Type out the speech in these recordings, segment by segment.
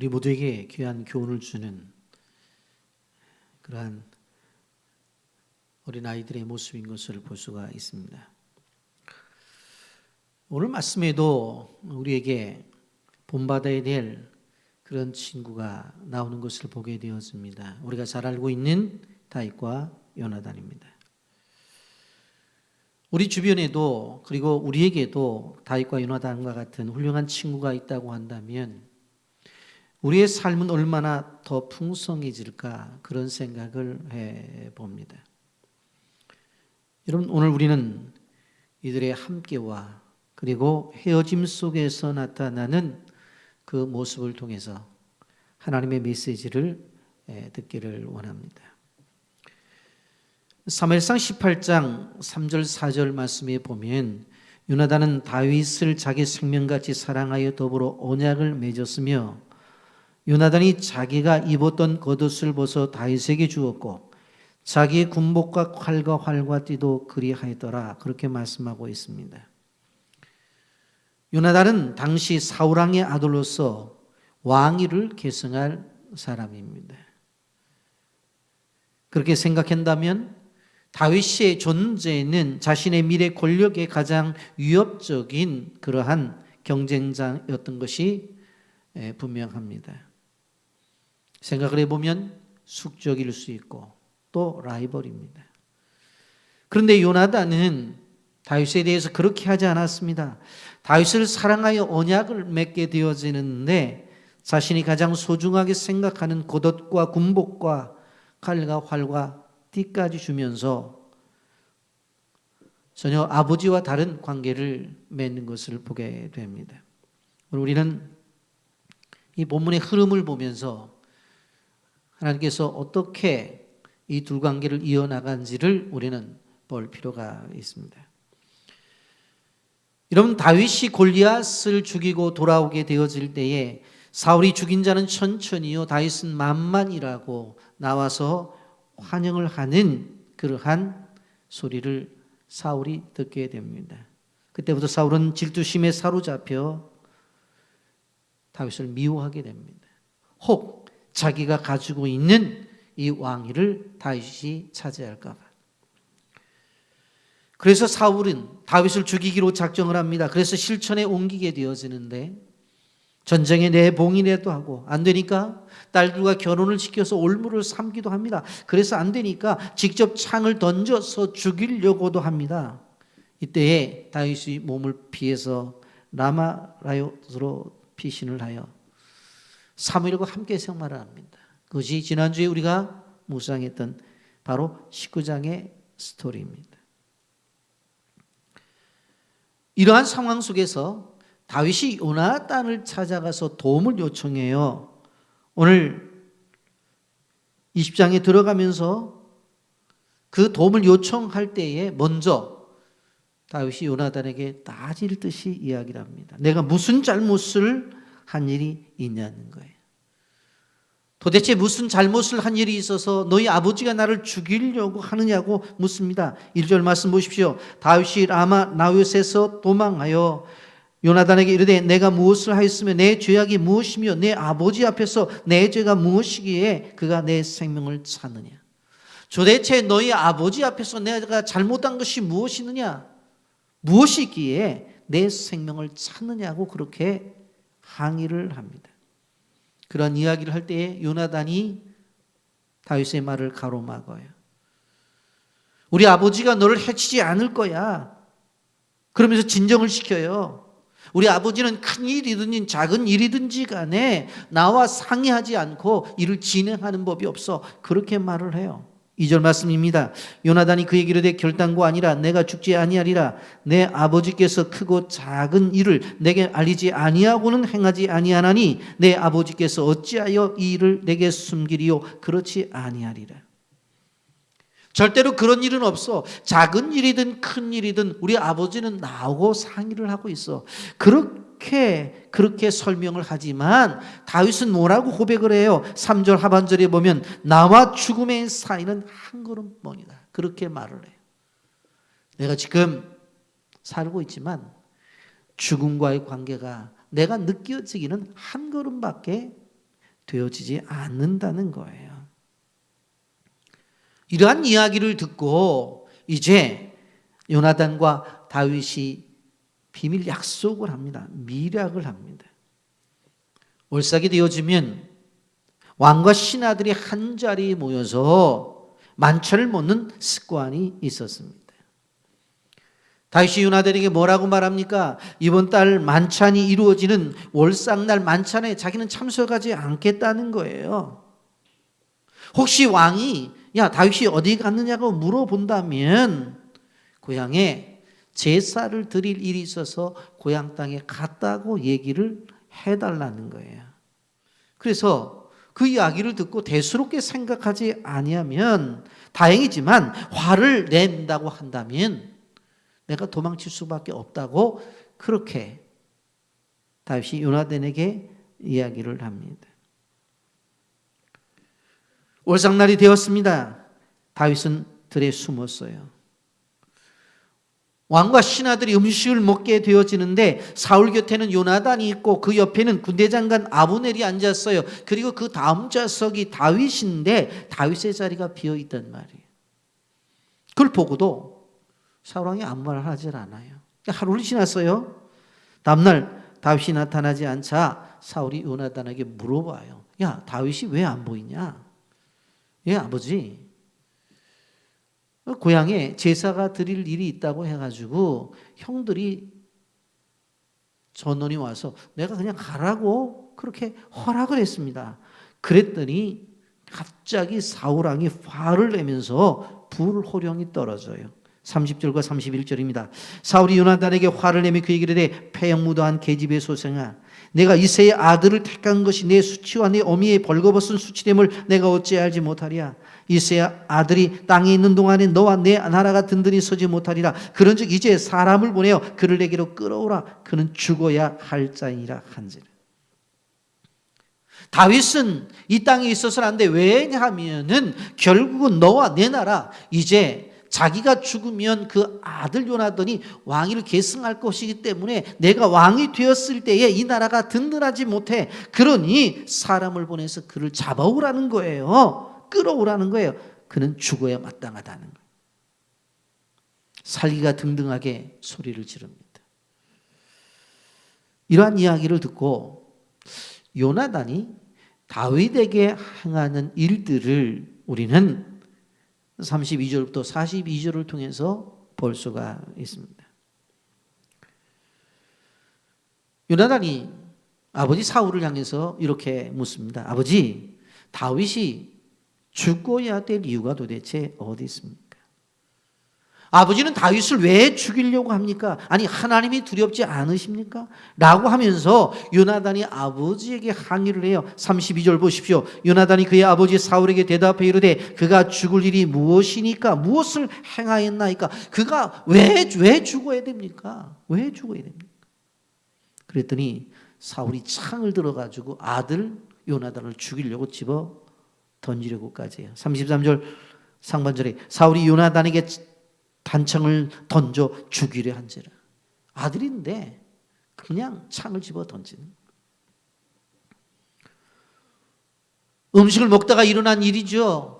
우리 모두에게 귀한 교훈을 주는 그러한 어린아이들의 모습인 것을 볼 수가 있습니다. 오늘 말씀에도 우리에게 본받아야 될 그런 친구가 나오는 것을 보게 되었습니다. 우리가 잘 알고 있는 다윗과 요나단입니다. 우리 주변에도 그리고 우리에게도 다윗과 요나단과 같은 훌륭한 친구가 있다고 한다면 우리의 삶은 얼마나 더 풍성해질까 그런 생각을 해봅니다. 여러분, 오늘 우리는 이들의 함께와 그리고 헤어짐 속에서 나타나는 그 모습을 통해서 하나님의 메시지를 듣기를 원합니다. 사무엘상 18장 3절 4절 말씀에 보면 요나단은 다윗을 자기 생명같이 사랑하여 더불어 언약을 맺었으며 요나단이 자기가 입었던 겉옷을 벗어 다윗에게 주었고 자기의 군복과 칼과 활과 띠도 그리하였더라. 그렇게 말씀하고 있습니다. 요나단은 당시 사울왕의 아들로서 왕위를 계승할 사람입니다. 그렇게 생각한다면 다윗의 존재는 자신의 미래 권력의 가장 위협적인 그러한 경쟁자였던 것이 분명합니다. 생각을 해보면 숙적일 수 있고 또 라이벌입니다. 그런데 요나단은 다윗에 대해서 그렇게 하지 않았습니다. 다윗을 사랑하여 언약을 맺게 되어지는데 자신이 가장 소중하게 생각하는 겉옷과 군복과 칼과 활과 띠까지 주면서 전혀 아버지와 다른 관계를 맺는 것을 보게 됩니다. 우리는 이 본문의 흐름을 보면서 하나님께서 어떻게 이 두 관계를 이어나간지를 우리는 볼 필요가 있습니다. 여러분, 다윗이 골리앗을 죽이고 돌아오게 되어질 때에 사울이 죽인 자는 천천히요 다윗은 만만이라고 나와서 환영을 하는 그러한 소리를 사울이 듣게 됩니다. 그때부터 사울은 질투심에 사로잡혀 다윗을 미워하게 됩니다. 혹 자기가 가지고 있는 이 왕위를 다윗이 차지할까 봐. 그래서 사울은 다윗을 죽이기로 작정을 합니다. 그래서 실천에 옮기게 되어지는데 전쟁에 내봉이라도 하고 안 되니까 딸들과 결혼을 시켜서 올무를 삼기도 합니다. 그래서 안 되니까 직접 창을 던져서 죽이려고도 합니다. 이때에 다윗이 몸을 피해서 라마라요스로 피신을 하여 사무엘과 함께 생활을 합니다. 그것이 지난주에 우리가 묵상했던 바로 19장의 스토리입니다. 이러한 상황 속에서 다윗이 요나단을 찾아가서 도움을 요청해요. 오늘 20장에 들어가면서 그 도움을 요청할 때에 먼저 다윗이 요나단에게 따질 듯이 이야기를 합니다. 내가 무슨 잘못을 한 일이 있냐는 거예요. 도대체 무슨 잘못을 한 일이 있어서 너희 아버지가 나를 죽이려고 하느냐고 묻습니다. 1절 말씀 보십시오. 다윗이 라마 나윗에서 도망하여 요나단에게 이르되 내가 무엇을 하였으며 내 죄악이 무엇이며 내 아버지 앞에서 내 죄가 무엇이기에 그가 내 생명을 찾느냐. 도대체 너희 아버지 앞에서 내가 잘못한 것이 무엇이느냐, 무엇이 있기에 내 생명을 찾느냐고 그렇게 항의를 합니다. 그런 이야기를 할 때에 요나단이 다윗의 말을 가로막아요. 우리 아버지가 너를 해치지 않을 거야. 그러면서 진정을 시켜요. 우리 아버지는 큰 일이든지 작은 일이든지 간에 나와 상의하지 않고 일을 진행하는 법이 없어. 그렇게 말을 해요. 2절 말씀입니다. 요나단이 그에게 이르되 결단코 아니라 내가 죽지 아니하리라. 내 아버지께서 크고 작은 일을 내게 알리지 아니하고는 행하지 아니하나니 내 아버지께서 어찌하여 이 일을 내게 숨기리요. 그렇지 아니하리라. 절대로 그런 일은 없어. 작은 일이든 큰 일이든 우리 아버지는 나하고 상의를 하고 있어. 그렇게 설명을 하지만 다윗은 뭐라고 고백을 해요? 3절 하반절에 보면 나와 죽음의 사이는 한 걸음 먼이다. 그렇게 말을 해요. 내가 지금 살고 있지만 죽음과의 관계가 내가 느껴지기는 한 걸음밖에 되어지지 않는다는 거예요. 이러한 이야기를 듣고 이제 요나단과 다윗이 비밀 약속을 합니다. 밀약을 합니다. 월삭이 되어지면 왕과 신하들이 한 자리에 모여서 만찬을 먹는 습관이 있었습니다. 다윗이 요나단에게 뭐라고 말합니까? 이번 달 만찬이 이루어지는 월삭날 만찬에 자기는 참석하지 않겠다는 거예요. 혹시 왕이 야 다윗이 어디 갔느냐고 물어본다면 고향에 제사를 드릴 일이 있어서 고향 땅에 갔다고 얘기를 해달라는 거예요. 그래서 그 이야기를 듣고 대수롭게 생각하지 아니하면 다행이지만 화를 낸다고 한다면 내가 도망칠 수밖에 없다고 그렇게 다윗이 요나단에게 이야기를 합니다. 월삭날이 되었습니다. 다윗은 들에 숨었어요. 왕과 신하들이 음식을 먹게 되어지는데 사울 곁에는 요나단이 있고 그 옆에는 군대장관 아브넬이 앉았어요. 그리고 그 다음 좌석이 다윗인데 다윗의 자리가 비어있단 말이에요. 그걸 보고도 사울 왕이 아무 말을 하질 않아요. 하루를 지났어요. 다음날 다윗이 나타나지 않자 사울이 요나단에게 물어봐요. 야 다윗이 왜 안 보이냐? 예 아버지 고향에 제사가 드릴 일이 있다고 해가지고 형들이 전원이 와서 내가 그냥 가라고 그렇게 허락을 했습니다. 그랬더니 갑자기 사울왕이 화를 내면서 불호령이 떨어져요. 30절과 31절입니다. 사울이 요나단에게 화를 내며 그에게 이르되 폐역무도한 계집의 소생아 내가 이새의 아들을 택한 것이 내 수치와 내 어미의 벌거벗은 수치됨을 내가 어찌 알지 못하랴. 이새의 아들이 땅에 있는 동안에 너와 내 나라가 든든히 서지 못하리라. 그런즉 이제 사람을 보내어 그를 내게로 끌어오라. 그는 죽어야 할 자이니라 한지라. 다윗은 이 땅에 있어서는 안 돼. 왜냐하면은 결국은 너와 내 나라 이제 자기가 죽으면 그 아들 요나단이 왕위를 계승할 것이기 때문에 내가 왕이 되었을 때에 이 나라가 든든하지 못해. 그러니 사람을 보내서 그를 잡아오라는 거예요. 끌어오라는 거예요. 그는 죽어야 마땅하다는 거예요. 살기가 등등하게 소리를 지릅니다. 이러한 이야기를 듣고 요나단이 다윗에게 행하는 일들을 우리는 32절부터 42절을 통해서 볼 수가 있습니다. 요나단이 아버지 사울을 향해서 이렇게 묻습니다. 아버지, 다윗이 죽어야 될 이유가 도대체 어디 있습니까? 아버지는 다윗을 왜 죽이려고 합니까? 아니 하나님이 두렵지 않으십니까? 라고 하면서 요나단이 아버지에게 항의를 해요. 32절 보십시오. 요나단이 그의 아버지 사울에게 대답해 이르되 그가 죽을 일이 무엇이니까? 무엇을 행하였나이까? 그가 왜 죽어야 됩니까? 왜 죽어야 됩니까? 그랬더니 사울이 창을 들어가지고 아들 요나단을 죽이려고 집어 던지려고까지 해요. 33절 상반절에 사울이 요나단에게 단창을 던져 죽이려 한지라. 아들인데 그냥 창을 집어 던지는. 음식을 먹다가 일어난 일이죠.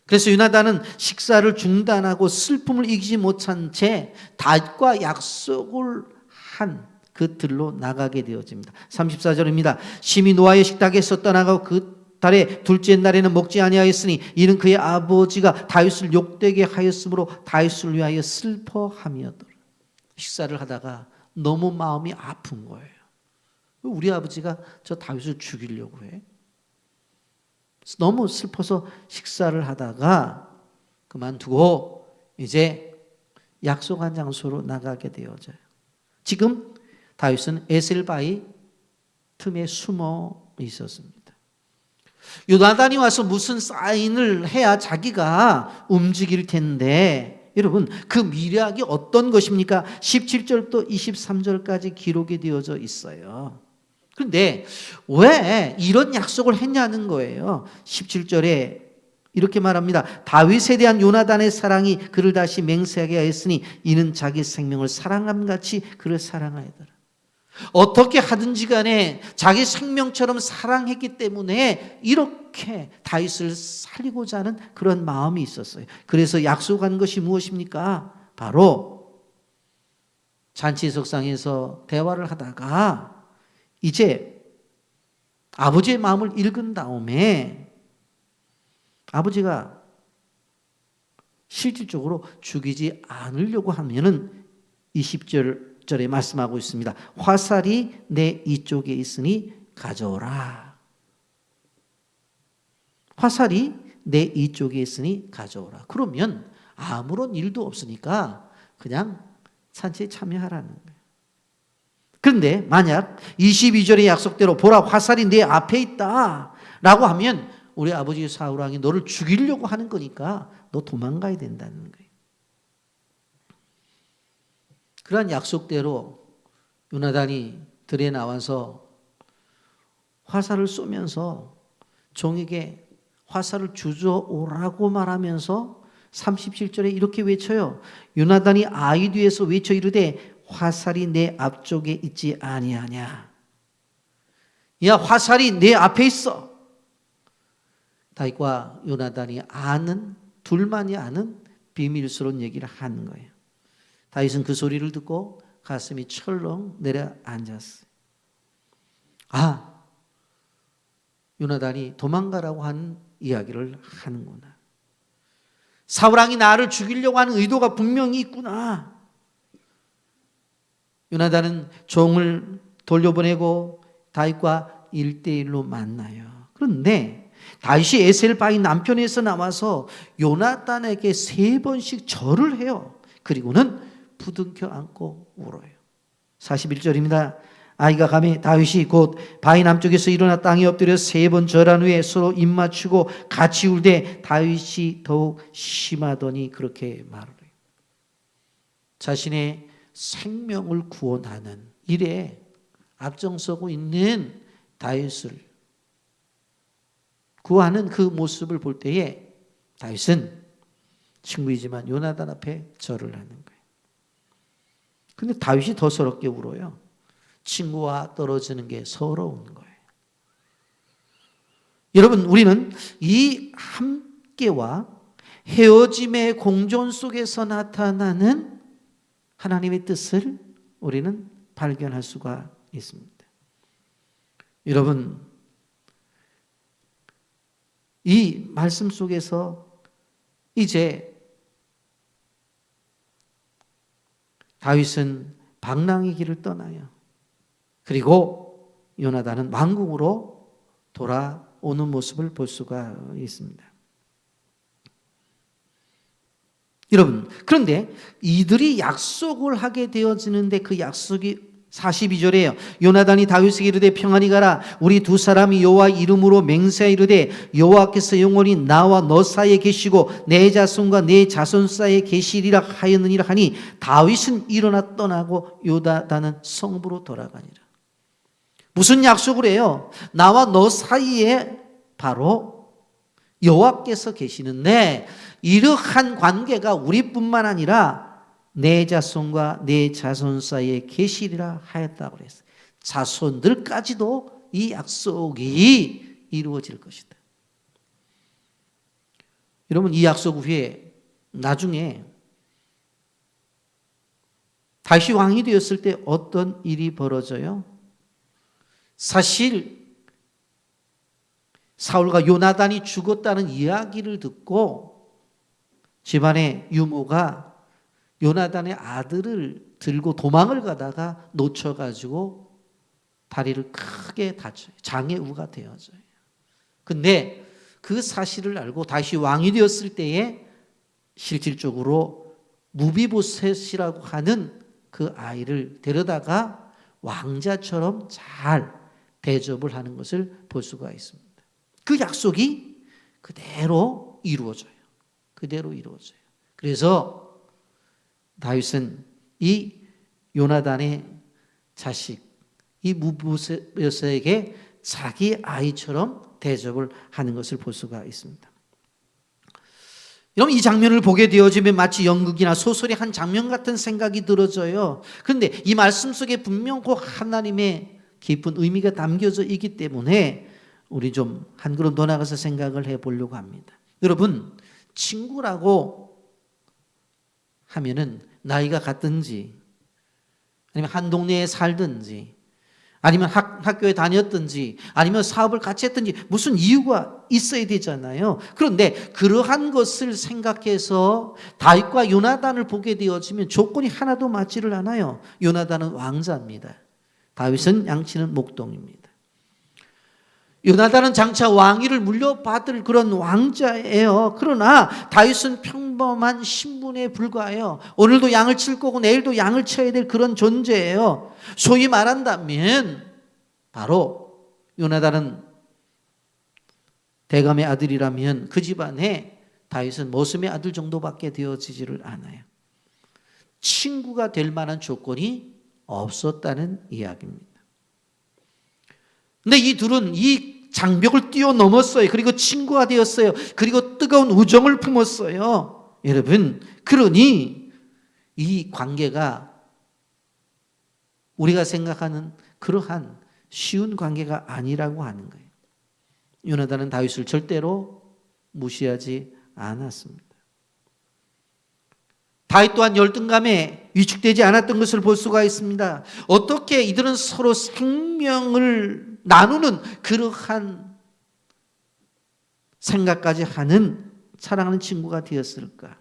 그래서 요나단은 식사를 중단하고 슬픔을 이기지 못한 채 다윗과 약속을 한 그 들로 나가게 되어집니다. 34절입니다. 심히 노아의 식탁에서 떠나가고 그 달의 둘째 날에는 먹지 아니하였으니 이는 그의 아버지가 다윗을 욕되게 하였으므로 다윗을 위하여 슬퍼함이었더라. 식사를 하다가 너무 마음이 아픈 거예요. 우리 아버지가 저 다윗을 죽이려고 해. 너무 슬퍼서 식사를 하다가 그만두고 이제 약속한 장소로 나가게 되어져요. 지금 다윗은 에셀바위 틈에 숨어 있었습니다. 요나단이 와서 무슨 사인을 해야 자기가 움직일 텐데 여러분 그 미략이 어떤 것입니까? 17절부터 23절까지 기록이 되어져 있어요. 그런데 왜 이런 약속을 했냐는 거예요. 17절에 이렇게 말합니다. 다윗에 대한 요나단의 사랑이 그를 다시 맹세하게 하였으니 이는 자기 생명을 사랑함같이 그를 사랑하였더라. 어떻게 하든지 간에 자기 생명처럼 사랑했기 때문에 이렇게 다윗을 살리고자 하는 그런 마음이 있었어요. 그래서 약속한 것이 무엇입니까? 바로 잔치석상에서 대화를 하다가 이제 아버지의 마음을 읽은 다음에 아버지가 실질적으로 죽이지 않으려고 하면은 20절에 말씀하고 있습니다. 화살이 내 이쪽에 있으니 가져오라. 화살이 내 이쪽에 있으니 가져오라. 그러면 아무런 일도 없으니까 그냥 잔치에 참여하라는 거예요. 그런데 만약 22절의 약속대로 보라 화살이 내 앞에 있다 라고 하면 우리 아버지 사울왕이 너를 죽이려고 하는 거니까 너 도망가야 된다는 거예요. 그러한 약속대로 요나단이 들에 나와서 화살을 쏘면서 종에게 화살을 주워오라고 말하면서 37절에 이렇게 외쳐요. 요나단이 아이 뒤에서 외쳐 이르되 화살이 내 앞쪽에 있지 아니하냐. 야, 화살이 내 앞에 있어. 다윗과 요나단이 아는, 둘만이 아는 비밀스러운 얘기를 하는 거예요. 다윗은 그 소리를 듣고 가슴이 철렁 내려앉았어요. 아, 요나단이 도망가라고 하는 이야기를 하는구나. 사울왕이 나를 죽이려고 하는 의도가 분명히 있구나. 요나단은 종을 돌려보내고 다윗과 1대1로 만나요. 그런데 다윗이 에셀 바위 남편에서 나와서 요나단에게 3번씩 절을 해요. 그리고는 부둥켜 안고 울어요. 41절입니다. 아이가 가매 다윗이 곧 바위 남쪽에서 일어나 땅에 엎드려 3번 절한 후에 서로 입 맞추고 같이 울되 다윗이 더욱 심하더니 그렇게 말을 해요. 자신의 생명을 구원하는 일에 앞장서고 있는 다윗을 구하는 그 모습을 볼 때에 다윗은 친구이지만 요나단 앞에 절을 하는 거예요. 근데 다윗이 더 서럽게 울어요. 친구와 떨어지는 게 서러운 거예요. 여러분, 우리는 이 함께와 헤어짐의 공존 속에서 나타나는 하나님의 뜻을 우리는 발견할 수가 있습니다. 여러분, 이 말씀 속에서 이제 다윗은 방랑의 길을 떠나요. 그리고 요나단은 왕궁으로 돌아오는 모습을 볼 수가 있습니다. 여러분, 그런데 이들이 약속을 하게 되어지는데 그 약속이 42절에요. 요나단이 다윗에게 이르되 평안히 가라. 우리 두 사람이 여호와 이름으로 맹세하여 이르되 여호와께서 영원히 나와 너 사이에 계시고 내 자손과 내 자손 사이에 계시리라 하였느니라 하니 다윗은 일어나 떠나고 요나단은 성읍으로 돌아가니라. 무슨 약속을 해요? 나와 너 사이에 바로 여호와께서 계시는데 이러한 관계가 우리뿐만 아니라 내 자손과 내 자손 사이에 계시리라 하였다고 그랬어요. 자손들까지도 이 약속이 이루어질 것이다. 여러분, 이 약속 후에 나중에 다윗이 왕이 되었을 때 어떤 일이 벌어져요? 사실 사울과 요나단이 죽었다는 이야기를 듣고 집안의 유모가 요나단의 아들을 들고 도망을 가다가 놓쳐가지고 다리를 크게 다쳐요. 장애우가 되어져요. 근데 그 사실을 알고 다시 왕이 되었을 때에 실질적으로 무비보셋이라고 하는 그 아이를 데려다가 왕자처럼 잘 대접을 하는 것을 볼 수가 있습니다. 그 약속이 그대로 이루어져요. 그대로 이루어져요. 그래서 다윗은 이 요나단의 자식, 이 무비보셋에게 자기 아이처럼 대접을 하는 것을 볼 수가 있습니다. 여러분, 이 장면을 보게 되어지면 마치 연극이나 소설의 한 장면 같은 생각이 들어져요. 그런데 이 말씀 속에 분명 그 하나님의 깊은 의미가 담겨져 있기 때문에 우리 좀 한 걸음 더 나가서 생각을 해보려고 합니다. 여러분, 친구라고 하면은 나이가 같든지 아니면 한 동네에 살든지 아니면 학교에 다녔든지 아니면 사업을 같이 했든지 무슨 이유가 있어야 되잖아요. 그런데 그러한 것을 생각해서 다윗과 요나단을 보게 되어지면 조건이 하나도 맞지를 않아요. 요나단은 왕자입니다. 다윗은 양치는 목동입니다. 요나단은 장차 왕위를 물려받을 그런 왕자예요. 그러나 다윗은 평범한 신분에 불과해요. 오늘도 양을 칠 거고 내일도 양을 쳐야 될 그런 존재예요. 소위 말한다면 바로 요나단은 대감의 아들이라면 그 집안에 다윗은 모슴의 아들 정도밖에 되어지지를 않아요. 친구가 될 만한 조건이 없었다는 이야기입니다. 근데 이 둘은 이 장벽을 뛰어넘었어요. 그리고 친구가 되었어요. 그리고 뜨거운 우정을 품었어요. 여러분, 그러니 이 관계가 우리가 생각하는 그러한 쉬운 관계가 아니라고 하는 거예요. 요나단은 다윗을 절대로 무시하지 않았습니다. 다윗 또한 열등감에 위축되지 않았던 것을 볼 수가 있습니다. 어떻게 이들은 서로 생명을 나누는 그러한 생각까지 하는 사랑하는 친구가 되었을까?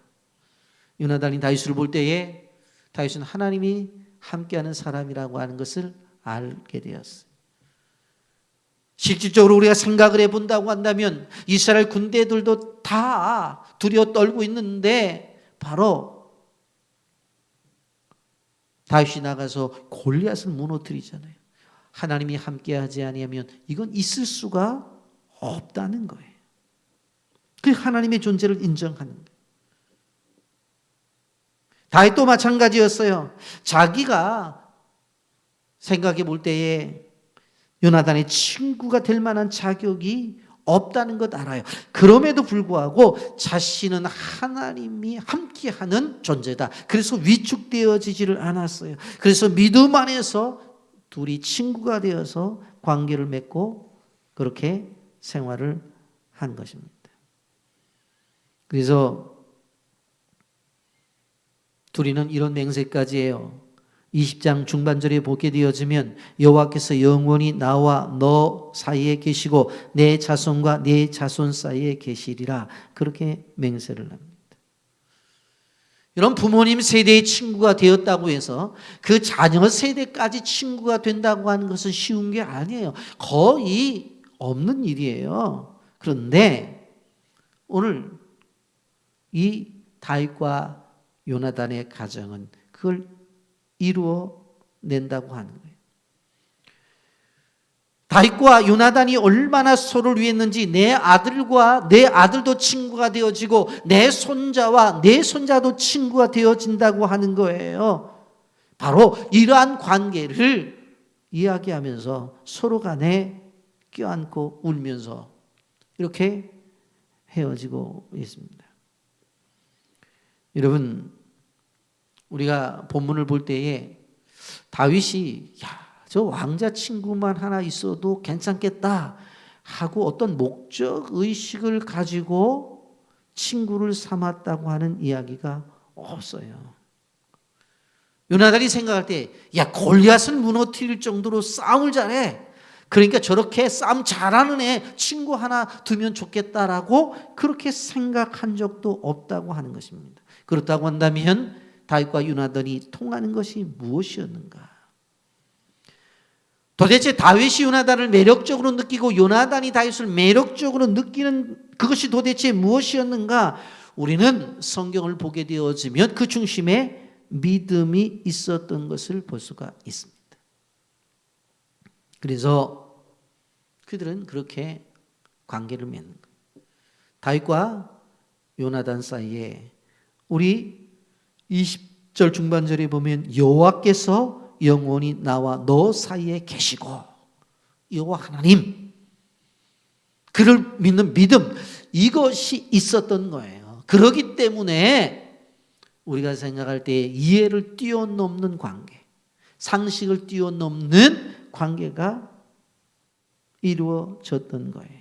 요나단이 다윗을 볼 때에 다윗은 하나님이 함께하는 사람이라고 하는 것을 알게 되었어요. 실질적으로 우리가 생각을 해본다고 한다면 이스라엘 군대들도 다 두려워 떨고 있는데 바로 다윗이 나가서 골리앗을 무너뜨리잖아요. 하나님이 함께하지 아니하면 이건 있을 수가 없다는 거예요. 그 하나님의 존재를 인정하는 거예요. 다윗도 마찬가지였어요. 자기가 생각해 볼 때에 요나단의 친구가 될 만한 자격이 없다는 것 알아요. 그럼에도 불구하고 자신은 하나님이 함께하는 존재다. 그래서 위축되어지지를 않았어요. 그래서 믿음 안에서 둘이 친구가 되어서 관계를 맺고 그렇게 생활을 한 것입니다. 그래서 둘이는 이런 맹세까지 해요. 20장 중반절에 보게 되어지면 여호와께서 영원히 나와 너 사이에 계시고 내 자손과 내 자손 사이에 계시리라. 그렇게 맹세를 합니다. 이런 부모님 세대의 친구가 되었다고 해서 그 자녀 세대까지 친구가 된다고 하는 것은 쉬운 게 아니에요. 거의 없는 일이에요. 그런데 오늘 이 다윗과 요나단의 가정은 그걸 이루어낸다고 하는 거예요. 다윗과 요나단이 얼마나 서로를 위했는지 내 아들과 내 아들도 친구가 되어지고 내 손자와 내 손자도 친구가 되어진다고 하는 거예요. 바로 이러한 관계를 이야기하면서 서로 간에 껴안고 울면서 이렇게 헤어지고 있습니다. 여러분, 우리가 본문을 볼 때에 다윗이 저 왕자 친구만 하나 있어도 괜찮겠다 하고 어떤 목적 의식을 가지고 친구를 삼았다고 하는 이야기가 없어요. 요나단이 생각할 때 골리앗은 무너뜨릴 정도로 싸움을 잘해. 그러니까 저렇게 싸움 잘하는 애 친구 하나 두면 좋겠다라고 그렇게 생각한 적도 없다고 하는 것입니다. 그렇다고 한다면 다윗과 요나단이 통하는 것이 무엇이었는가? 도대체 다윗이 요나단을 매력적으로 느끼고 요나단이 다윗을 매력적으로 느끼는 그것이 도대체 무엇이었는가? 우리는 성경을 보게 되어지면 그 중심에 믿음이 있었던 것을 볼 수가 있습니다. 그래서 그들은 그렇게 관계를 맺는 거예요. 다윗과 요나단 사이에 우리 20절 중반절에 보면 여호와께서 영원히 나와 너 사이에 계시고 여호와 하나님 그를 믿는 믿음 이것이 있었던 거예요. 그러기 때문에 우리가 생각할 때 이해를 뛰어넘는 관계, 상식을 뛰어넘는 관계가 이루어졌던 거예요.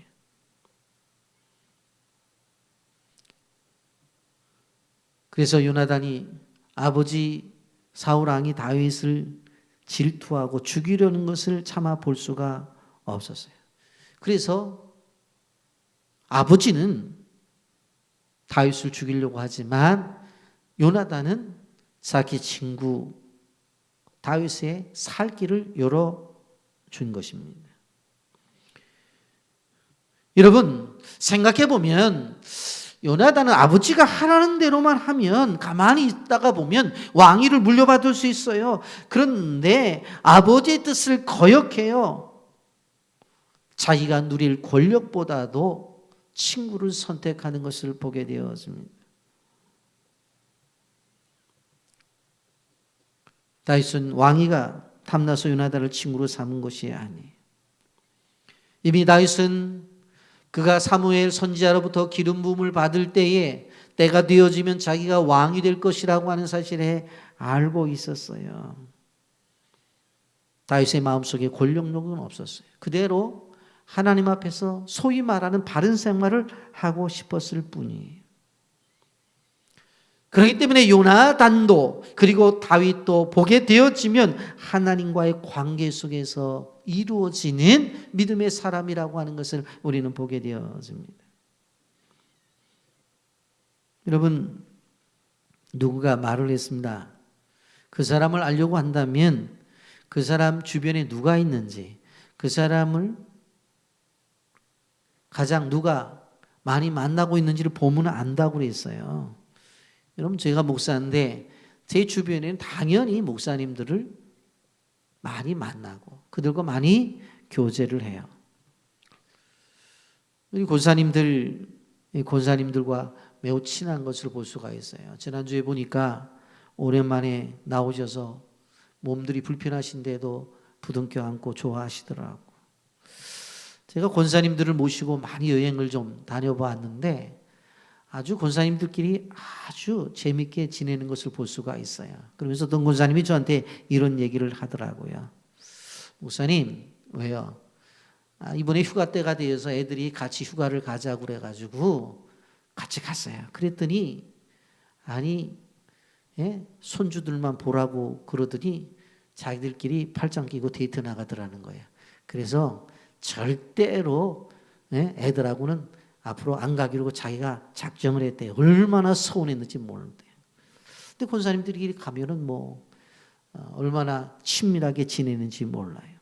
그래서 요나단이 아버지 사울 왕이 다윗을 질투하고 죽이려는 것을 참아 볼 수가 없었어요. 그래서 아버지는 다윗을 죽이려고 하지만 요나단은 자기 친구 다윗의 살 길을 열어준 것입니다. 여러분 생각해 보면 요나단은 아버지가 하라는 대로만 하면 가만히 있다가 보면 왕위를 물려받을 수 있어요. 그런데 아버지의 뜻을 거역해요. 자기가 누릴 권력보다도 친구를 선택하는 것을 보게 되었습니다. 다윗은 왕위가 탐나서 요나단을 친구로 삼은 것이 아니에요. 이미 다윗은 그가 사무엘 선지자로부터 기름 부음을 받을 때에 때가 되어지면 자기가 왕이 될 것이라고 하는 사실에 알고 있었어요. 다윗의 마음속에 권력욕은 없었어요. 그대로 하나님 앞에서 소위 말하는 바른 생활을 하고 싶었을 뿐이에요. 그렇기 때문에 요나단도 그리고 다윗도 보게 되어지면 하나님과의 관계 속에서 이루어지는 믿음의 사람이라고 하는 것을 우리는 보게 되어집니다. 여러분, 누구가 말을 했습니다. 그 사람을 알려고 한다면 그 사람 주변에 누가 있는지, 그 사람을 가장 누가 많이 만나고 있는지를 보면 안다고 그랬어요. 여러분, 제가 목사인데 제 주변에는 당연히 목사님들을 많이 만나고 그들과 많이 교제를 해요. 우리 권사님들과 매우 친한 것을 볼 수가 있어요. 지난주에 보니까 오랜만에 나오셔서 몸들이 불편하신데도 부둥켜 안고 좋아하시더라고. 제가 권사님들을 모시고 많이 여행을 좀 다녀봤는데 아주 권사님들끼리 아주 재밌게 지내는 것을 볼 수가 있어요. 그러면서 어떤 권사님이 저한테 이런 얘기를 하더라고요. 목사님, 왜요? 이번에 휴가 때가 되어서 애들이 같이 휴가를 가자고 그래가지고 같이 갔어요. 그랬더니 손주들만 보라고 그러더니 자기들끼리 팔짱 끼고 데이트 나가더라는 거예요. 그래서 절대로 애들하고는 앞으로 안 가기로 자기가 작정을 했대요. 얼마나 서운했는지 모르는데요. 근데 권사님들끼리 가면은 얼마나 친밀하게 지내는지 몰라요.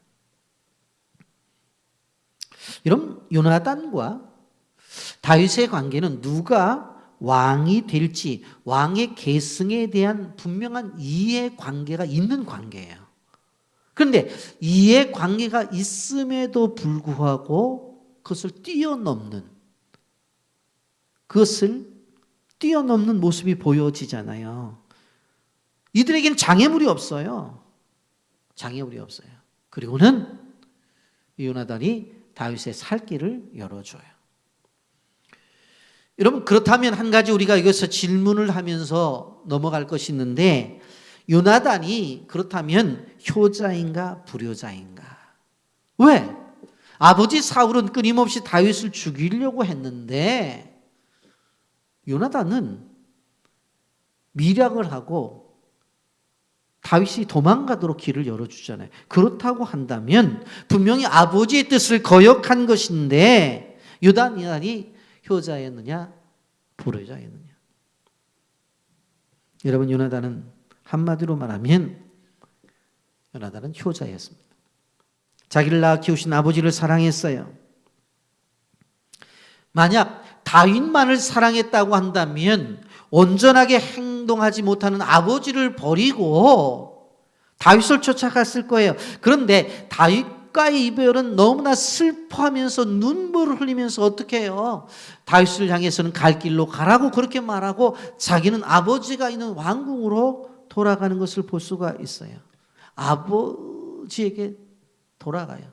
여러분, 요나단과 다윗의 관계는 누가 왕이 될지 왕의 계승에 대한 분명한 이해 관계가 있는 관계예요. 그런데 이해 관계가 있음에도 불구하고 그것을 뛰어넘는 모습이 보여지잖아요. 이들에게는 장애물이 없어요. 그리고는 요나단이 다윗의 살 길을 열어줘요. 여러분, 그렇다면 한 가지 우리가 여기서 질문을 하면서 넘어갈 것이 있는데, 요나단이 그렇다면 효자인가 불효자인가? 왜? 아버지 사울은 끊임없이 다윗을 죽이려고 했는데 요나단은 미략을 하고 다윗이 도망가도록 길을 열어주잖아요. 그렇다고 한다면 분명히 아버지의 뜻을 거역한 것인데 요나단이 효자였느냐 불효자였느냐? 여러분, 요나단은 한마디로 말하면 요나단은 효자였습니다. 자기를 낳아 키우신 아버지를 사랑했어요. 만약 다윗만을 사랑했다고 한다면 온전하게 행동하지 못하는 아버지를 버리고 다윗을 쫓아갔을 거예요. 그런데 다윗과의 이별은 너무나 슬퍼하면서 눈물을 흘리면서 어떻게 해요? 다윗을 향해서는 갈 길로 가라고 그렇게 말하고 자기는 아버지가 있는 왕궁으로 돌아가는 것을 볼 수가 있어요. 아버지에게 돌아가요.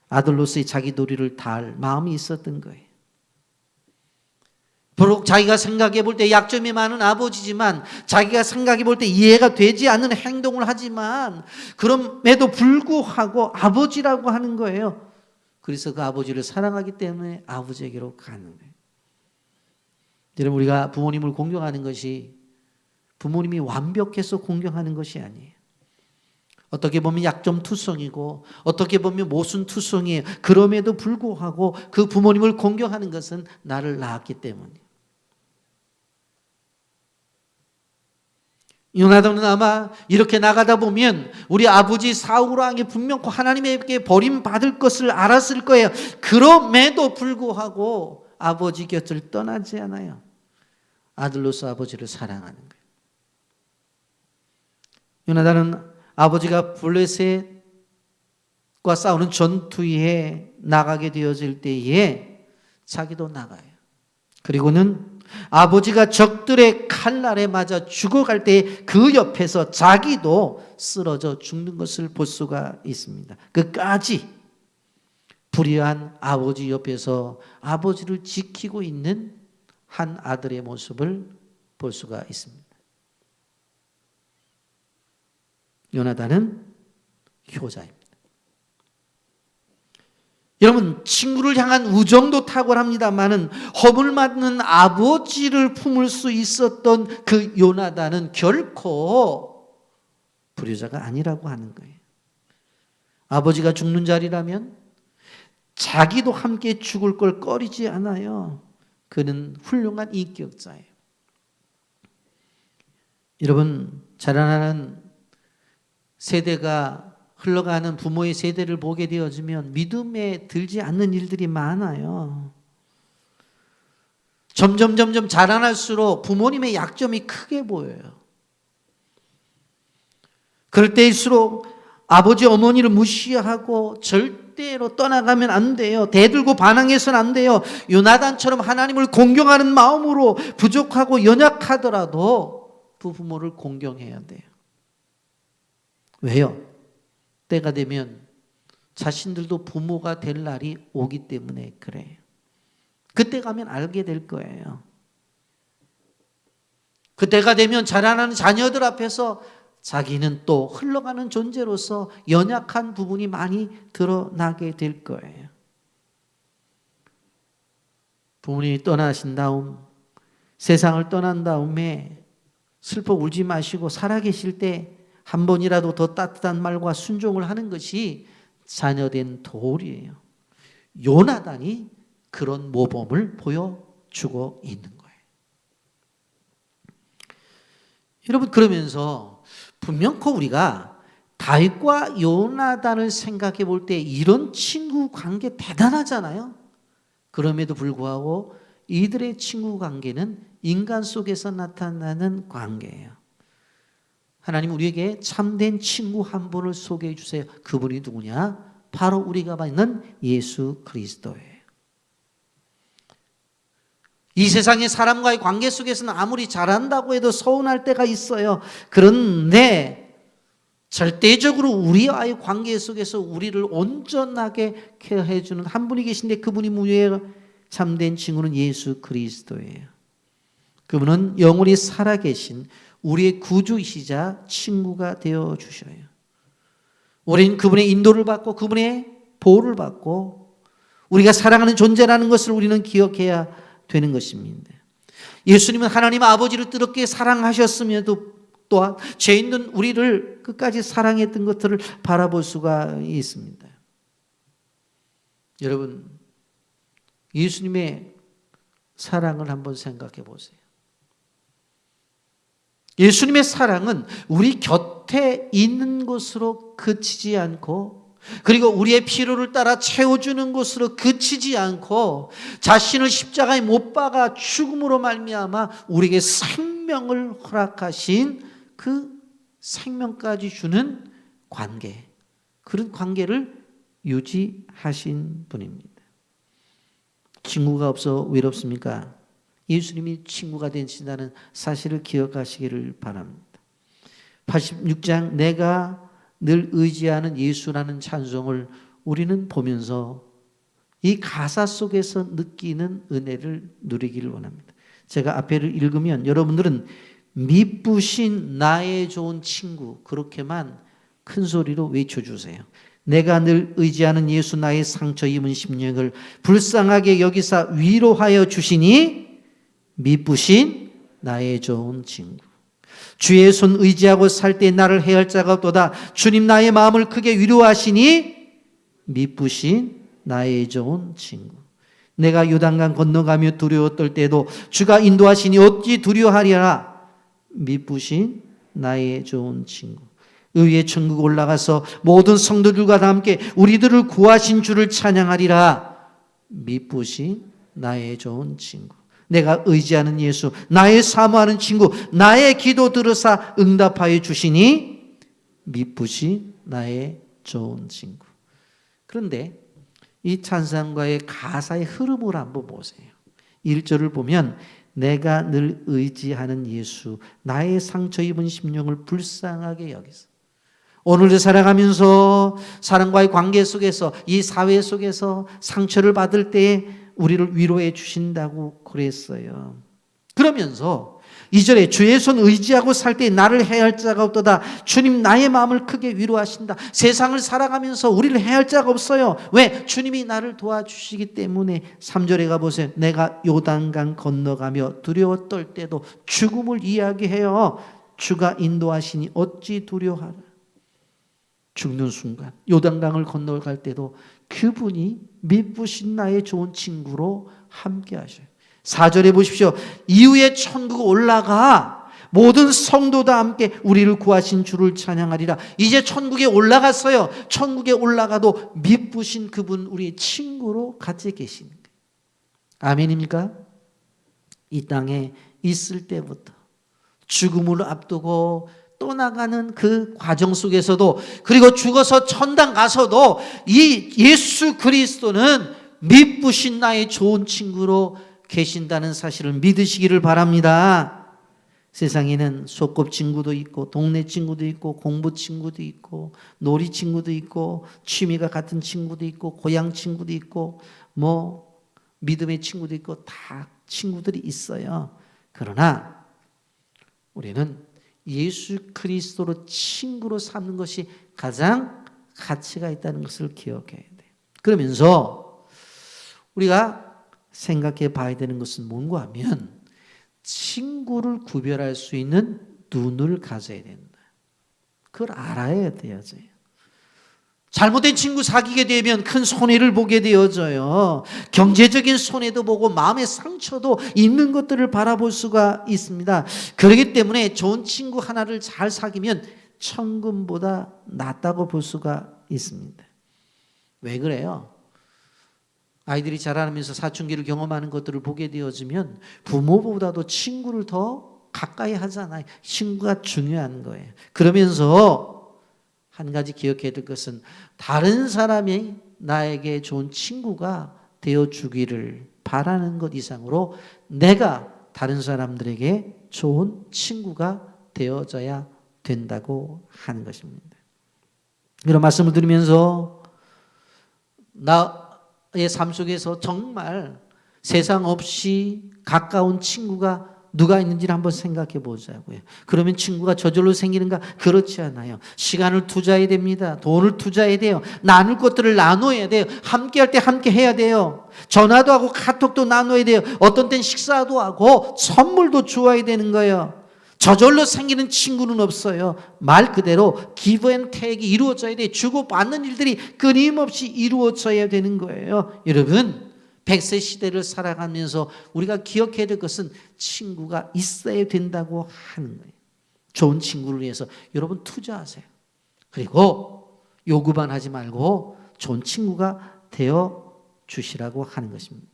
아들로서의 자기 도리를 다할 마음이 있었던 거예요. 비록 자기가 생각해 볼 때 약점이 많은 아버지지만, 자기가 생각해 볼 때 이해가 되지 않는 행동을 하지만, 그럼에도 불구하고 아버지라고 하는 거예요. 그래서 그 아버지를 사랑하기 때문에 아버지에게로 가는 거예요. 여러분, 우리가 부모님을 공경하는 것이 부모님이 완벽해서 공경하는 것이 아니에요. 어떻게 보면 약점투성이고 어떻게 보면 모순투성이에요. 그럼에도 불구하고 그 부모님을 공경하는 것은 나를 낳았기 때문이에요. 요나단은 아마 이렇게 나가다 보면 우리 아버지 사울왕이 분명 하나님에게 버림받을 것을 알았을 거예요. 그럼에도 불구하고 아버지 곁을 떠나지 않아요. 아들로서 아버지를 사랑하는 거예요. 요나단은 아버지가 블레셋과 싸우는 전투에 나가게 되어질 때에 자기도 나가요. 그리고는 아버지가 적들의 칼날에 맞아 죽어갈 때 그 옆에서 자기도 쓰러져 죽는 것을 볼 수가 있습니다. 끝까지 불의한 아버지 옆에서 아버지를 지키고 있는 한 아들의 모습을 볼 수가 있습니다. 요나단은 효자입니다. 여러분, 친구를 향한 우정도 탁월합니다마는 허물 맞는 아버지를 품을 수 있었던 그 요나단은 결코 불효자가 아니라고 하는 거예요. 아버지가 죽는 자리라면 자기도 함께 죽을 걸 꺼리지 않아요. 그는 훌륭한 인격자예요. 여러분, 자라나는 세대가 흘러가는 부모의 세대를 보게 되어지면 믿음에 들지 않는 일들이 많아요. 점점 자라날수록 부모님의 약점이 크게 보여요. 그럴 때일수록 아버지 어머니를 무시하고 절대로 떠나가면 안 돼요. 대들고 반항해서는 안 돼요. 요나단처럼 하나님을 공경하는 마음으로 부족하고 연약하더라도 부모를 공경해야 돼요. 왜요? 때가 되면 자신들도 부모가 될 날이 오기 때문에 그래요. 그때 가면 알게 될 거예요. 그때가 되면 자라나는 자녀들 앞에서 자기는 또 흘러가는 존재로서 연약한 부분이 많이 드러나게 될 거예요. 부모님이 떠나신 다음, 세상을 떠난 다음에 슬퍼 울지 마시고 살아계실 때 한 번이라도 더 따뜻한 말과 순종을 하는 것이 자녀된 도리예요. 요나단이 그런 모범을 보여주고 있는 거예요. 여러분, 그러면서 분명코 우리가 다윗과 요나단을 생각해 볼 때 이런 친구 관계 대단하잖아요. 그럼에도 불구하고 이들의 친구 관계는 인간 속에서 나타나는 관계예요. 하나님 우리에게 참된 친구 한 분을 소개해 주세요. 그분이 누구냐? 바로 우리가 받는 예수 그리스도예요. 이 세상의 사람과의 관계 속에서는 아무리 잘한다고 해도 서운할 때가 있어요. 그런데 절대적으로 우리와의 관계 속에서 우리를 온전하게 케어해 주는 한 분이 계신데 그분이 뭐예요? 참된 친구는 예수 그리스도예요. 그분은 영원히 살아계신 우리의 구주이시자 친구가 되어 주셔요. 우리는 그분의 인도를 받고 그분의 보호를 받고 우리가 사랑하는 존재라는 것을 우리는 기억해야 되는 것입니다. 예수님은 하나님 아버지를 뜨겁게 사랑하셨으면도 또한 죄 있는 우리를 끝까지 사랑했던 것들을 바라볼 수가 있습니다. 여러분, 예수님의 사랑을 한번 생각해 보세요. 예수님의 사랑은 우리 곁에 있는 것으로 그치지 않고, 그리고 우리의 필요를 따라 채워주는 것으로 그치지 않고 자신을 십자가에 못 박아 죽음으로 말미암아 우리에게 생명을 허락하신 그 생명까지 주는 관계, 그런 관계를 유지하신 분입니다. 친구가 없어 외롭습니까? 예수님이 친구가 되신다는 사실을 기억하시기를 바랍니다. 86장 내가 늘 의지하는 예수라는 찬송을 우리는 보면서 이 가사 속에서 느끼는 은혜를 누리기를 원합니다. 제가 앞에를 읽으면 여러분들은 미쁘신 나의 좋은 친구 그렇게만 큰 소리로 외쳐주세요. 내가 늘 의지하는 예수 나의 상처 입은 심령을 불쌍하게 여기사 위로하여 주시니 미쁘신 나의 좋은 친구. 주의 손 의지하고 살 때 나를 해할 자가 없도다. 주님 나의 마음을 크게 위로하시니 미쁘신 나의 좋은 친구. 내가 요단강 건너가며 두려워 떨 때도 주가 인도하시니 어찌 두려워하리라. 미쁘신 나의 좋은 친구. 의의 천국 올라가서 모든 성도들과 함께 우리들을 구하신 주를 찬양하리라. 미쁘신 나의 좋은 친구. 내가 의지하는 예수, 나의 사모하는 친구, 나의 기도 들으사 응답하여 주시니 미쁘신 나의 좋은 친구. 그런데 이 찬송가의 가사의 흐름을 한번 보세요. 1절을 보면 내가 늘 의지하는 예수, 나의 상처 입은 심령을 불쌍하게 여기서. 오늘도 살아가면서 사람과의 관계 속에서 이 사회 속에서 상처를 받을 때에 우리를 위로해 주신다고 그랬어요. 그러면서 2절에 주의 손 의지하고 살 때 나를 해할 자가 없도다. 주님 나의 마음을 크게 위로하신다. 세상을 살아가면서 우리를 해할 자가 없어요. 왜? 주님이 나를 도와주시기 때문에. 3절에 가보세요. 내가 요단강 건너가며 두려워 떨 때도 죽음을 이야기해요. 주가 인도하시니 어찌 두려워하라. 죽는 순간 요단강을 건너갈 때도 그분이 미쁘신 나의 좋은 친구로 함께 하셔요. 4절에 보십시오. 이후에 천국 올라가 모든 성도다 함께 우리를 구하신 주를 찬양하리라. 이제 천국에 올라갔어요. 천국에 올라가도 미쁘신 그분 우리의 친구로 같이 계시는 거예요. 아멘입니까? 이 땅에 있을 때부터 죽음을 앞두고 떠나가는 그 과정 속에서도, 그리고 죽어서 천당 가서도 이 예수 그리스도는 미쁘신 나의 좋은 친구로 계신다는 사실을 믿으시기를 바랍니다. 세상에는 소꿉친구도 있고 동네 친구도 있고 공부 친구도 있고 놀이 친구도 있고 취미가 같은 친구도 있고 고향 친구도 있고 뭐 믿음의 친구도 있고 다 친구들이 있어요. 그러나 우리는 예수 그리스도로 친구로 삼는 것이 가장 가치가 있다는 것을 기억해야 돼요. 그러면서 우리가 생각해 봐야 되는 것은 뭔가 하면 친구를 구별할 수 있는 눈을 가져야 된다. 그걸 알아야 되어져요. 잘못된 친구 사귀게 되면 큰 손해를 보게 되어져요. 경제적인 손해도 보고 마음의 상처도 있는 것들을 바라볼 수가 있습니다. 그렇기 때문에 좋은 친구 하나를 잘 사귀면 천금보다 낫다고 볼 수가 있습니다. 왜 그래요? 아이들이 자라면서 사춘기를 경험하는 것들을 보게 되어지면 부모보다도 친구를 더 가까이 하잖아요. 친구가 중요한 거예요. 그러면서 한 가지 기억해야 될 것은 다른 사람이 나에게 좋은 친구가 되어주기를 바라는 것 이상으로 내가 다른 사람들에게 좋은 친구가 되어져야 된다고 하는 것입니다. 이런 말씀을 드리면서 나의 삶 속에서 정말 세상 없이 가까운 친구가 누가 있는지를 한번 생각해 보자고요. 그러면 친구가 저절로 생기는가? 그렇지 않아요. 시간을 투자해야 됩니다. 돈을 투자해야 돼요. 나눌 것들을 나눠야 돼요. 함께 할 때 함께 해야 돼요. 전화도 하고 카톡도 나눠야 돼요. 어떤 땐 식사도 하고 선물도 주어야 되는 거예요. 저절로 생기는 친구는 없어요. 말 그대로 give and take이 이루어져야 돼요. 주고받는 일들이 끊임없이 이루어져야 되는 거예요. 여러분, 100세 시대를 살아가면서 우리가 기억해야 될 것은 친구가 있어야 된다고 하는 거예요. 좋은 친구를 위해서 여러분 투자하세요. 그리고 요구만 하지 말고 좋은 친구가 되어 주시라고 하는 것입니다.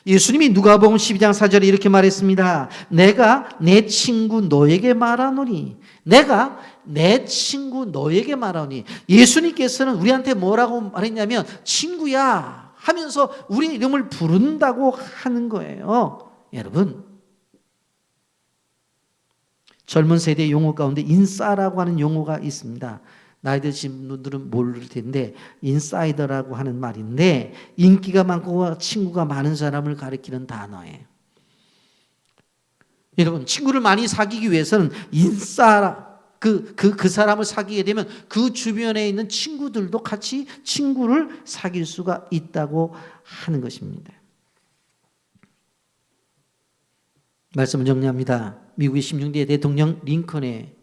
예수님이 누가복음 12장 4절에 이렇게 말했습니다. 내가 내 친구 너에게 말하노니, 내가 내 친구 너에게 말하노니. 예수님께서는 우리한테 뭐라고 말했냐면 친구야 하면서 우리 이름을 부른다고 하는 거예요. 여러분, 젊은 세대 용어 가운데 인싸라고 하는 용어가 있습니다. 나이 드신 분들은 모를 텐데 인사이더라고 하는 말인데 인기가 많고 친구가 많은 사람을 가리키는 단어예요. 여러분, 친구를 많이 사귀기 위해서는 그 사람을 사귀게 되면 그 주변에 있는 친구들도 같이 친구를 사귈 수가 있다고 하는 것입니다. 말씀을 정리합니다. 미국의 16대 대통령 링컨에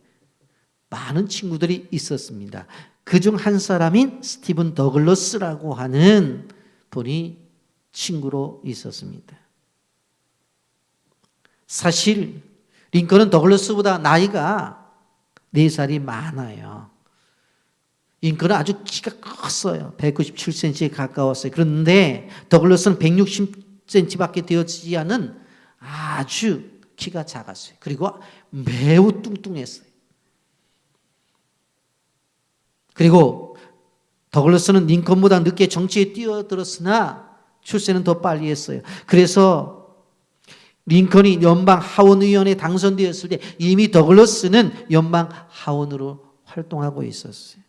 많은 친구들이 있었습니다. 그중 한 사람인 스티븐 더글러스라고 하는 분이 친구로 있었습니다. 사실 링컨은 더글러스보다 나이가 4살이 많아요. 링컨은 아주 키가 컸어요. 197cm에 가까웠어요. 그런데 더글러스는 160cm밖에 되어지지 않은 아주 키가 작았어요. 그리고 매우 뚱뚱했어요. 그리고 더글러스는 링컨보다 늦게 정치에 뛰어들었으나 출세는 더 빨리 했어요. 그래서 링컨이 연방 하원의원에 당선되었을 때 이미 더글러스는 연방 하원으로 활동하고 있었어요.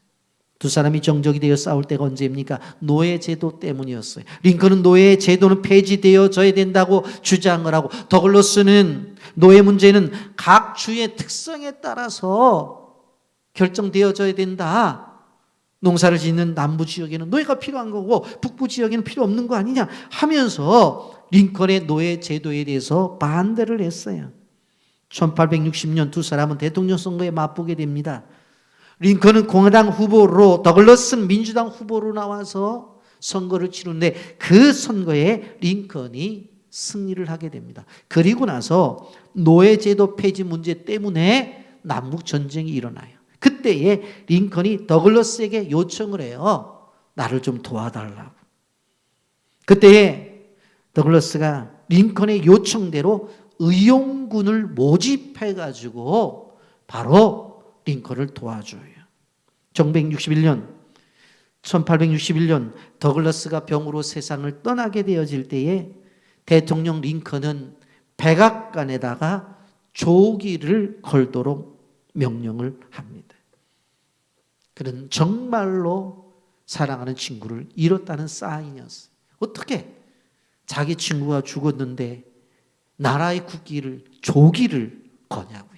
두 사람이 정적이 되어 싸울 때가 언제입니까? 노예제도 때문이었어요. 링컨은 노예제도는 폐지되어져야 된다고 주장을 하고, 더글러스는 노예 문제는 각 주의 특성에 따라서 결정되어져야 된다. 농사를 짓는 남부 지역에는 노예가 필요한 거고 북부 지역에는 필요 없는 거 아니냐 하면서 링컨의 노예 제도에 대해서 반대를 했어요. 1860년 두 사람은 대통령 선거에 맞붙게 됩니다. 링컨은 공화당 후보로, 더글러스는 민주당 후보로 나와서 선거를 치르는데 그 선거에 링컨이 승리를 하게 됩니다. 그리고 나서 노예제도 폐지 문제 때문에 남북 전쟁이 일어나요. 그때에 링컨이 더글러스에게 요청을 해요. 나를 좀 도와달라고. 그때에 더글러스가 링컨의 요청대로 의용군을 모집해가지고 바로 링컨을 도와줘요. 1861년 더글러스가 병으로 세상을 떠나게 되어질 때에 대통령 링컨은 백악관에다가 조기를 걸도록 명령을 합니다. 그는 정말로 사랑하는 친구를 잃었다는 사인이었어요. 어떻게 자기 친구가 죽었는데 나라의 국기를, 조기를 거냐고요.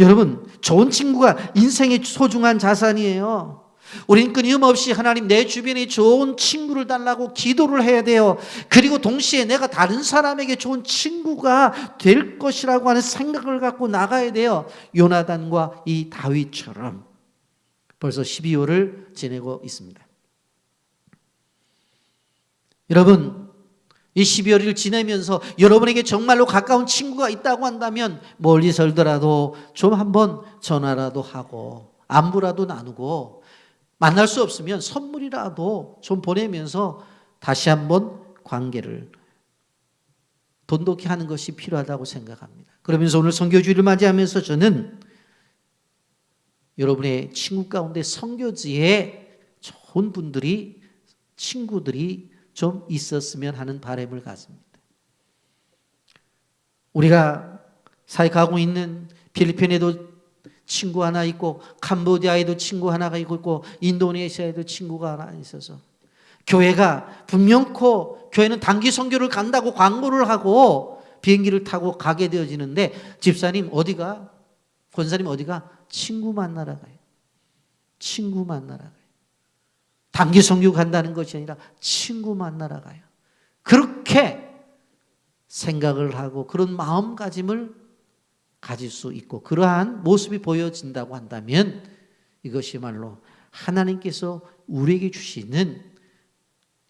여러분, 좋은 친구가 인생의 소중한 자산이에요. 우리는 끊임없이 하나님, 내 주변에 좋은 친구를 달라고 기도를 해야 돼요. 그리고 동시에 내가 다른 사람에게 좋은 친구가 될 것이라고 하는 생각을 갖고 나가야 돼요. 요나단과 이 다윗처럼. 벌써 12월을 지내고 있습니다. 여러분, 이 12월을 지내면서 여러분에게 정말로 가까운 친구가 있다고 한다면 멀리 살더라도 좀 한번 전화라도 하고 안부라도 나누고, 만날 수 없으면 선물이라도 좀 보내면서 다시 한번 관계를 돈독히 하는 것이 필요하다고 생각합니다. 그러면서 오늘 선교주일을 맞이하면서 저는 여러분의 친구 가운데 선교지에 좋은 분들이, 친구들이 좀 있었으면 하는 바람을 가집니다. 우리가 사역하고 있는 필리핀에도 친구 하나 있고, 캄보디아에도 친구 하나가 있고, 인도네시아에도 친구가 하나 있어서 교회가 분명코 교회는 단기 선교를 간다고 광고를 하고 비행기를 타고 가게 되어지는데, 집사님 어디가? 권사님 어디가? 친구 만나러 가요. 친구 만나러 가요. 단기 선교 간다는 것이 아니라 친구 만나러 가요. 그렇게 생각을 하고 그런 마음가짐을 가질 수 있고 그러한 모습이 보여진다고 한다면 이것이말로 하나님께서 우리에게 주시는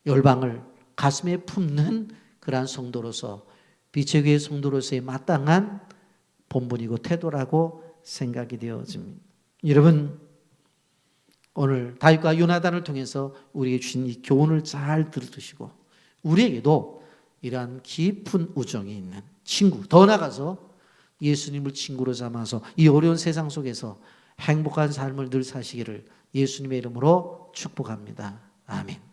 열방을 가슴에 품는 그러한 성도로서, 빛의 교회 성도로서의 마땅한 본분이고 태도라고 생각이 되어집니다. 여러분, 오늘 다윗과 요나단을 통해서 우리에게 주신 이 교훈을 잘 들으시고 우리에게도 이러한 깊은 우정이 있는 친구, 더 나아가서 예수님을 친구로 삼아서 이 어려운 세상 속에서 행복한 삶을 늘 사시기를 예수님의 이름으로 축복합니다. 아멘.